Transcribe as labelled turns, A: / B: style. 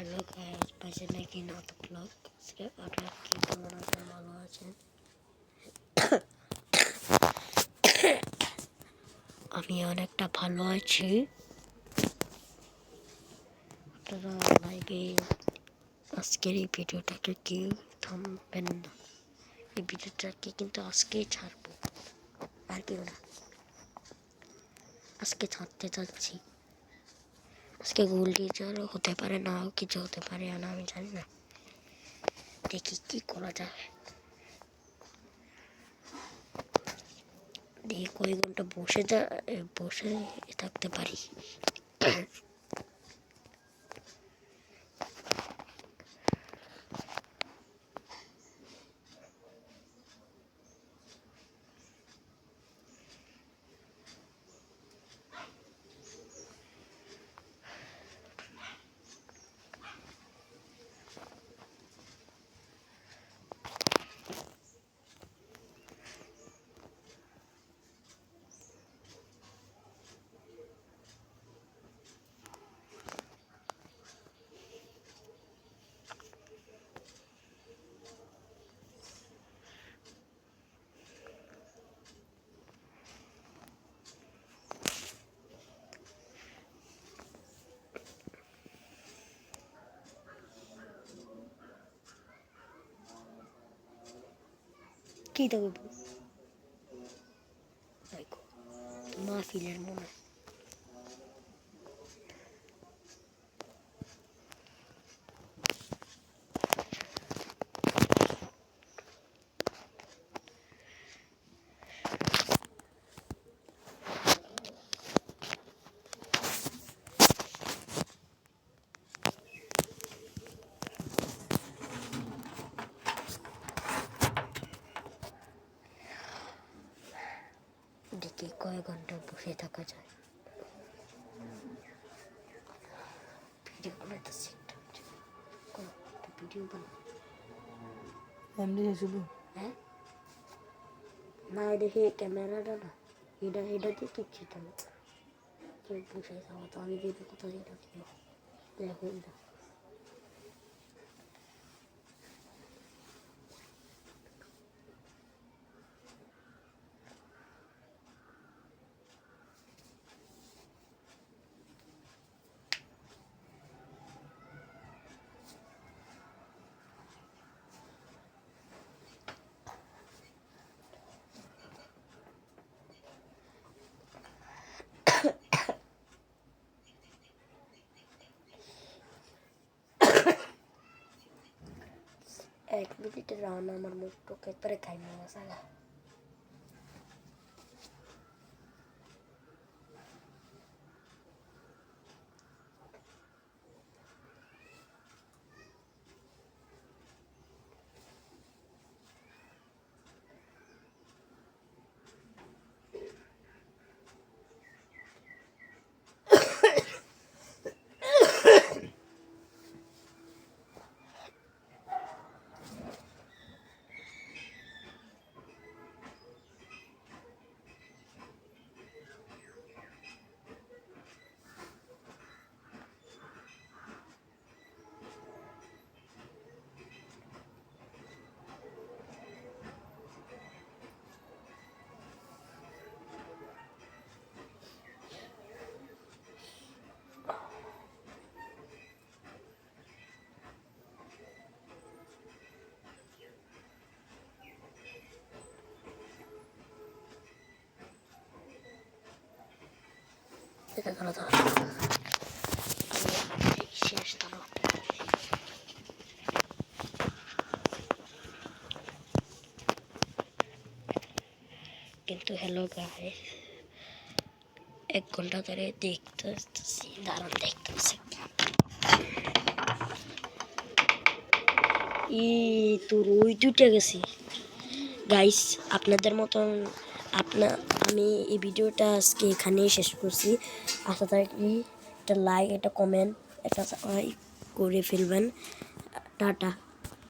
A: Hello guys, পাশে নাকি নাটক ব্লগ। আজকে আপনারা কি কেমন আছেন? ভালো আছেন? আমি অনেকটা ভালো আছি। আপনারা লাইকে আজকের এই ভিডিওটাকে কেউ থামবেন না। এই ভিডিওটাকে কিন্তু আজকেই ছাড়বো, আর কেউ না। আজকে ছাড়তে চাচ্ছি। আজকে গোল্ড টিচারও হতে পারে, নাও কিছু হতে পারে, না আমি জানি না। দেখি কি করা যায়, দেখি কয়েক ঘন্টা বসে থাকতে পারি। কি দেখবো মাহফিলের মনে দেখি কয়েক ঘন্টা বসে থাকা যায়। ভিডিও বানাইতেছি, ভিডিও হ্যাঁ না, দেখি ক্যামেরাটা না, এটা দিয়ে তুলছি। তো বসে থাকা তো আমি ভিডিও কোথাও দেখো এটা। এক মিনিটের রান্না আমার মুখটাকে একবারে খাই মশলা। এটা ধরো শেষ ধরো। কিন্তু হ্যালো গাইস, 1 ঘন্টা ধরে দেখতেছি, দাঁড়ান দেখতেছি। তোর ওই দুইটা গেছি গাইস। আপনাদের মতন আমি এই ভিডিওটা আজকে এখানেই শেষ করছি। আশা থাকি একটা লাইক, একটা কমেন্ট, একটা করে ফেলবেন। টাটা।